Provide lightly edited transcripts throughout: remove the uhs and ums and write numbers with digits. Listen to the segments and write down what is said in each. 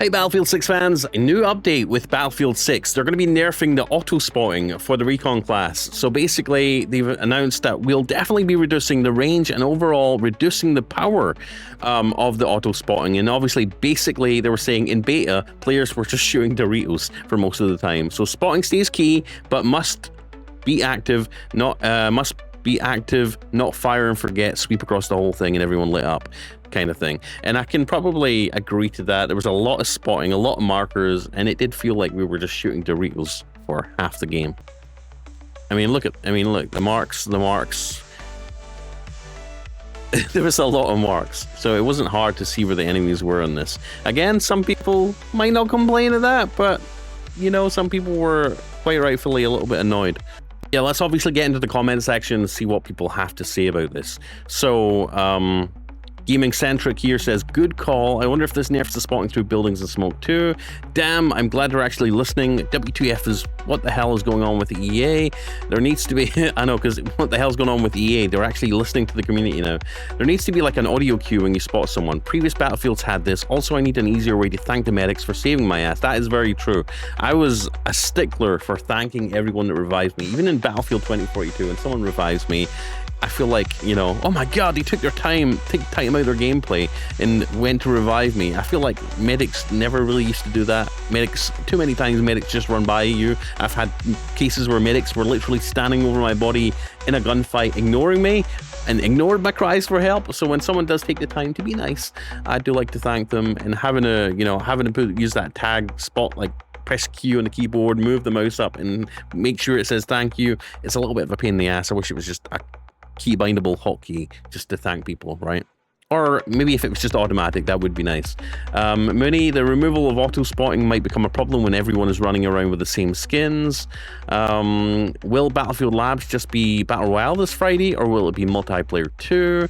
Hey Battlefield 6 fans, a new update with Battlefield 6. They're going to be nerfing the auto-spotting for the Recon class. So basically, they've announced that we'll definitely be reducing the range and overall reducing the power of the auto-spotting. And obviously, basically, they were saying in beta, players were just shooting Doritos for most of the time. So spotting stays key, but must be active, not fire and forget, sweep across the whole thing and everyone lit up kind of thing. And I can probably agree to that. There was a lot of spotting, a lot of markers, and it did feel like we were just shooting Doritos for half the game. Look, the marks. There was a lot of marks, so it wasn't hard to see where the enemies were on this. Again, some people might not complain of that, but you know, some people were quite rightfully a little bit annoyed. Yeah, let's obviously get into the comment section and see what people have to say about this. So, Gaming Centric here says, good call. I wonder if this nerfs the spotting through buildings and smoke too. Damn, I'm glad they're actually listening. W2F is, what the hell is going on with the EA? There needs to be, I know, because what the hell's going on with EA? They're actually listening to the community now. There needs to be like an audio cue when you spot someone. Previous Battlefields had this. Also, I need an easier way to thank the medics for saving my ass. That is very true. I was a stickler for thanking everyone that revives me. Even in Battlefield 2042, when someone revives me, I feel like, you know, oh my god, they took time out of their gameplay and went to revive me. I feel like medics never really used to do that. Medics, too many times medics just run by you. I've had cases where medics were literally standing over my body in a gunfight, ignoring me and ignored my cries for help. So when someone does take the time to be nice, I do like to thank them, and having to use that tag spot, like press Q on the keyboard, move the mouse up and make sure it says thank you. It's a little bit of a pain in the ass. I wish it was just a key bindable hotkey just to thank people, right? Or maybe if it was just automatic, that would be nice. Mooney, the removal of auto spotting might become a problem when everyone is running around with the same skins. Will Battlefield Labs just be Battle Royale this Friday, or will it be multiplayer too?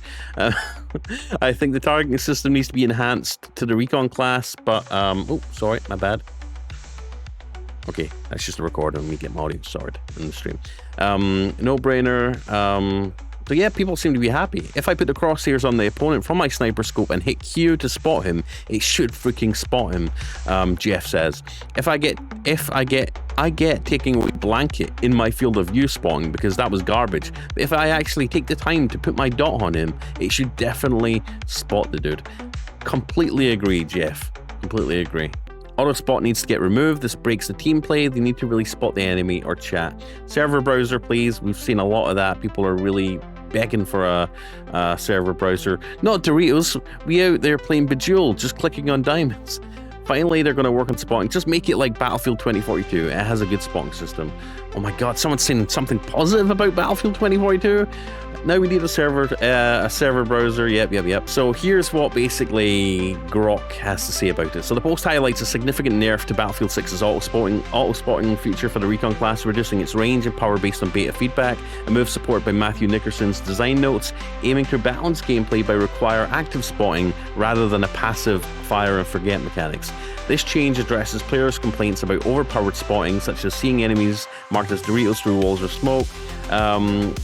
I think the targeting system needs to be enhanced to the Recon class, but oh, sorry, my bad. Okay, that's just a recording. Let me get my audio sorted in the stream. No brainer. So yeah, people seem to be happy. If I put the crosshairs on the opponent from my sniper scope and hit Q to spot him, it should freaking spot him. Jeff says, I get taking away blanket in my field of view spotting because that was garbage. But if I actually take the time to put my dot on him, it should definitely spot the dude. Completely agree, Jeff. Completely agree. Auto spot needs to get removed. This breaks the team play. They need to really spot the enemy or chat. Server browser, please. We've seen a lot of that. People are really begging for a server browser. Not Doritos. We out there playing Bejeweled, just clicking on diamonds. Finally, they're going to work on spotting. Just make it like Battlefield 2042. It has a good spotting system. Oh my god, someone's saying something positive about Battlefield 2042. Now we need a server browser. Yep. So here's what basically Grok has to say about it. So the post highlights a significant nerf to Battlefield 6's auto-spotting feature for the Recon class, reducing its range and power based on beta feedback, a move supported by Matthew Nickerson's design notes, aiming to balance gameplay by require active spotting rather than a passive fire and forget mechanics. This change addresses players' complaints about overpowered spotting, such as seeing enemies marked as Doritos through walls or smoke,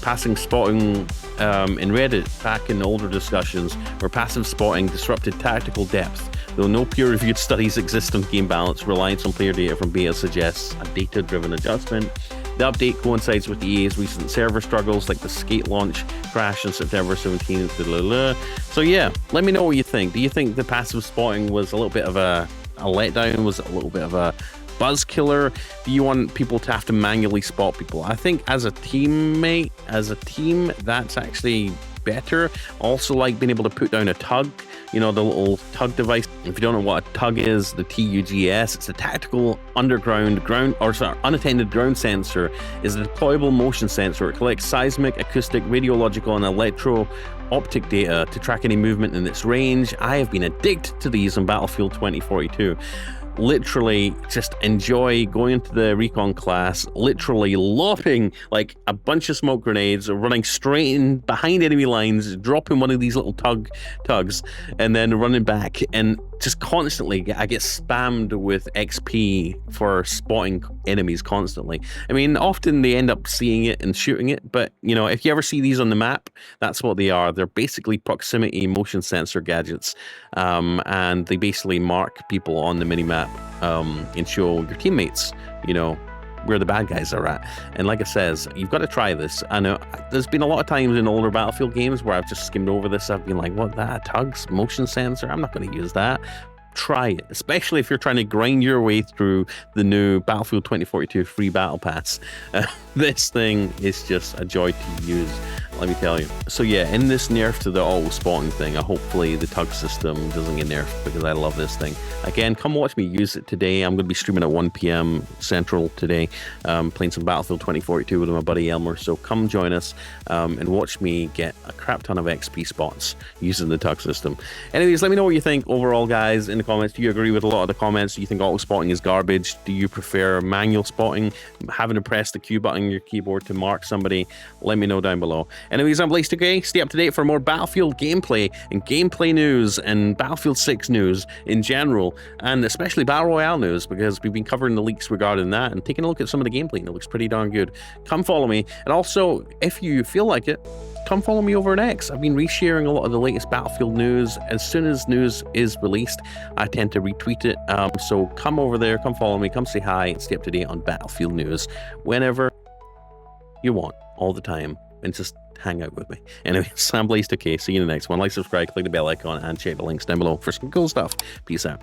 passing spotting in Reddit back in older discussions where passive spotting disrupted tactical depth. Though no peer-reviewed studies exist on game balance, reliance on player data from beta suggests a data-driven adjustment. The update coincides with EA's recent server struggles, like the Skate launch crash on September 17th. So yeah, let me know what you think. Do you think the passive spotting was a little bit of a letdown? Was it a little bit of a buzz killer? Do you want people to have to manually spot people? I think as a teammate, as a team, that's actually better. Also, like being able to put down a tug, you know, the little tug device. If you don't know what a tug is, the TUGS, it's a tactical unattended ground sensor. Is a deployable motion sensor. It collects seismic, acoustic, radiological, and electro-optic data to track any movement in its range. I have been addicted to these on Battlefield 2042. literally just enjoy going into the Recon class, literally lobbing like a bunch of smoke grenades, running straight in behind enemy lines, dropping one of these little tugs, and then running back, and just constantly I get spammed with XP for spotting enemies constantly. I mean, often they end up seeing it and shooting it, but you know, if you ever see these on the map, that's what they are. They're basically proximity motion sensor gadgets, and they basically mark people on the minimap and show your teammates, you know, where the bad guys are at. And like it says, you've got to try this. I know there's been a lot of times in older Battlefield games where I've just skimmed over this. I've been like, what, that tugs motion sensor? I'm not going to use that. Try it, especially if you're trying to grind your way through the new Battlefield 2042 free battle pass. This thing is just a joy to use, let me tell you. So yeah, in this nerf to the auto spotting thing, hopefully the tug system doesn't get nerfed, because I love this thing. Again, come watch me use it today. I'm going to be streaming at 1 p.m. Central today, playing some Battlefield 2042 with my buddy Elmer. So come join us and watch me get a crap ton of XP spots using the tug system. Anyways, let me know what you think overall, guys, in the comments. Do you agree with a lot of the comments? Do you think auto spotting is garbage? Do you prefer manual spotting, having to press the Q button on your keyboard to mark somebody? Let me know down below. Anyways, I'm Blaze2K. Stay up to date for more Battlefield gameplay and gameplay news and Battlefield 6 news in general, and especially Battle Royale news, because we've been covering the leaks regarding that and taking a look at some of the gameplay, and it looks pretty darn good. Come follow me, and also, if you feel like it, come follow me over on X. I've been resharing a lot of the latest Battlefield news. As soon as news is released, I tend to retweet it. So come over there, come follow me, come say hi, and stay up to date on Battlefield news whenever you want, all the time, and just hang out with me. Anyway, I'm Blaze2K. See you in the next one. Like, subscribe, click the bell icon, and check the links down below for some cool stuff. Peace out.